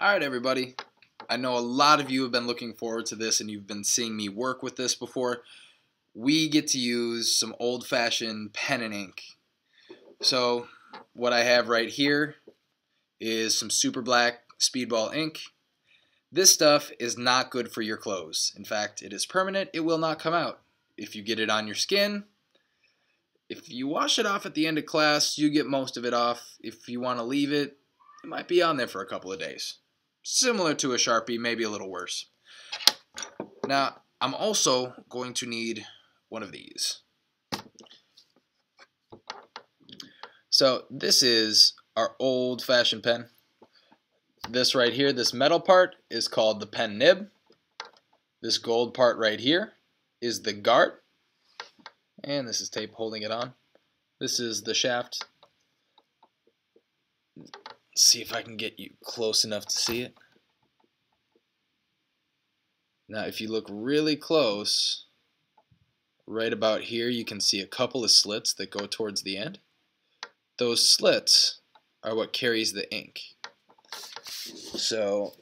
Alright everybody, I know a lot of you have been looking forward to this and you've been seeing me work with this before. We get to use some old-fashioned pen and ink. So what I have right here is some super black speedball ink. This stuff is not good for your clothes. In fact, it is permanent. It will not come out. If you get it on your skin, if you wash it off at the end of class, you get most of it off. If you want to leave it, it might be on there for a couple of days. Similar to a Sharpie, maybe a little worse. Now, I'm also going to need one of these. So this is our old-fashioned pen. This right here, this metal part, is called the pen nib. This gold part right here is the guard. And this is tape holding it on. This is the shaft. Let's see if I can get you close enough to see it. Now if you look really close, right about here you can see a couple of slits that go towards the end. Those slits are what carries the ink. So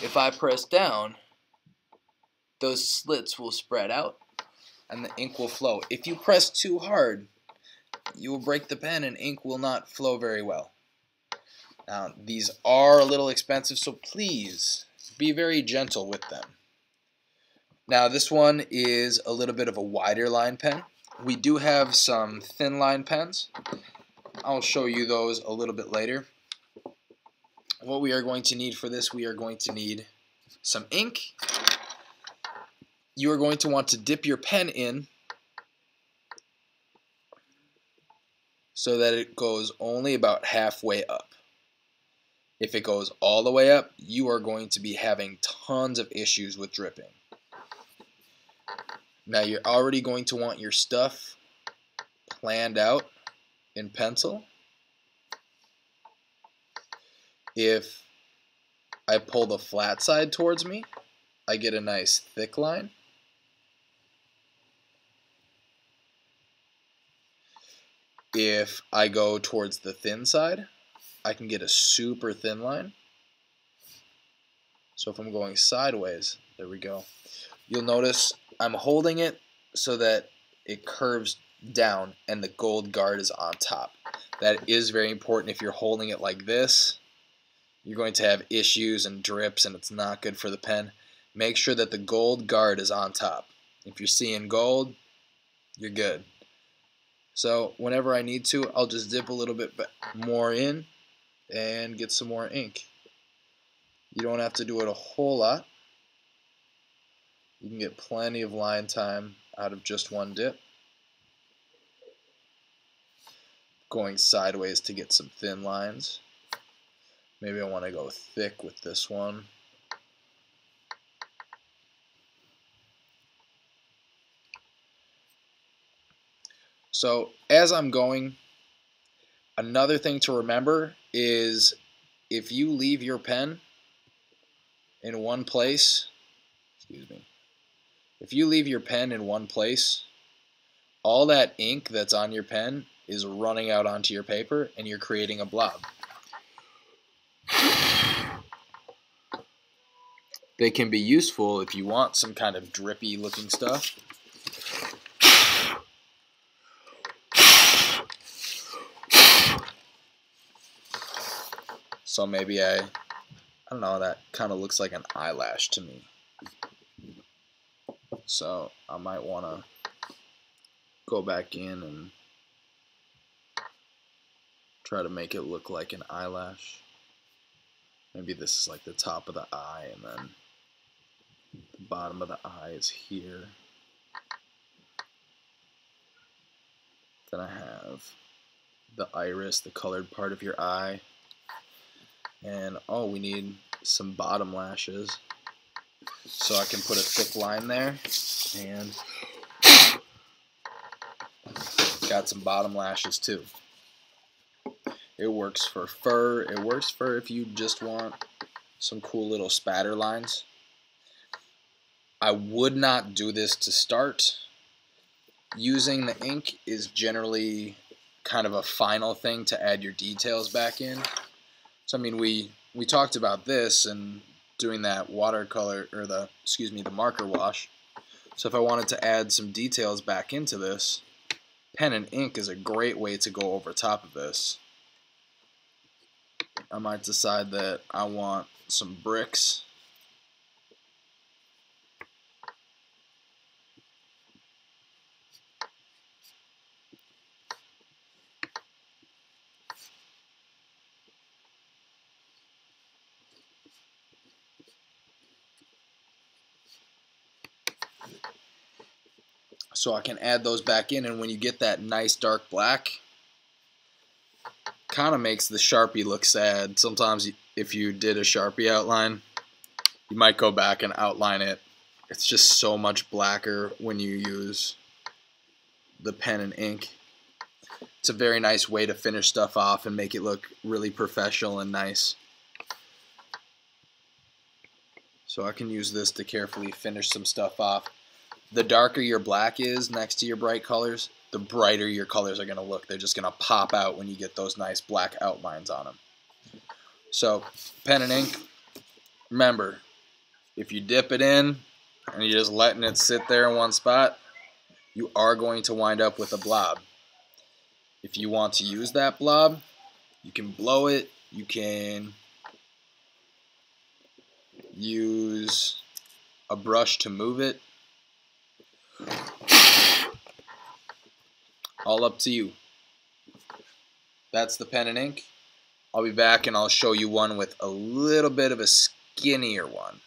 if I press down, those slits will spread out and the ink will flow. If you press too hard, you will break the pen and ink will not flow very well. Now these are a little expensive, so please be very gentle with them. Now this one is a little bit of a wider line pen. We do have some thin line pens. I'll show you those a little bit later. What we are going to need for this, we are going to need some ink. You are going to want to dip your pen in so that it goes only about halfway up. If it goes all the way up, you are going to be having tons of issues with dripping. Now you're already going to want your stuff planned out in pencil. If I pull the flat side towards me, I get a nice thick line. If I go towards the thin side, I can get a super thin line. So if I'm going sideways, there we go. You'll notice I'm holding it so that it curves down and the gold guard is on top. That is very important. If you're holding it like this, you're going to have issues and drips and it's not good for the pen. Make sure that the gold guard is on top. If you're seeing gold, you're good. So whenever I need to, I'll just dip a little bit more in and get some more ink. You don't have to do it a whole lot. You can get plenty of line time out of just one dip. Going sideways to get some thin lines. Maybe I want to go thick with this one. So as I'm going, another thing to remember is if you leave your pen in one place, if you leave your pen in one place, all that ink that's on your pen is running out onto your paper and you're creating a blob. They can be useful if you want some kind of drippy looking stuff. So maybe I don't know, that kind of looks like an eyelash to me. So I might want to go back in and try to make it look like an eyelash. Maybe this is like the top of the eye and then the bottom of the eye is here. Then I have the iris, the colored part of your eye. And oh, we need some bottom lashes. So I can put a thick line there and got some bottom lashes too. It works for fur. It works for if you just want some cool little spatter lines. I would not do this to start. Using the ink is generally kind of a final thing to add your details back in. So I mean, we talked about this and doing that watercolor, or the marker wash. So if I wanted to add some details back into this, pen and ink is a great way to go over top of this. I might decide that I want some bricks. So I can add those back in, and when you get that nice dark black, kind of makes the Sharpie look sad. Sometimes if you did a Sharpie outline, you might go back and outline it. It's just so much blacker when you use the pen and ink. It's a very nice way to finish stuff off and make it look really professional and nice. So I can use this to carefully finish some stuff off. The darker your black is next to your bright colors, the brighter your colors are going to look. They're just going to pop out when you get those nice black outlines on them. So, pen and ink, remember, if you dip it in and you're just letting it sit there in one spot, you are going to wind up with a blob. If you want to use that blob, you can blow it, you can use a brush to move it. All up to you. That's the pen and ink. I'll be back and I'll show you one with a little bit of a skinnier one.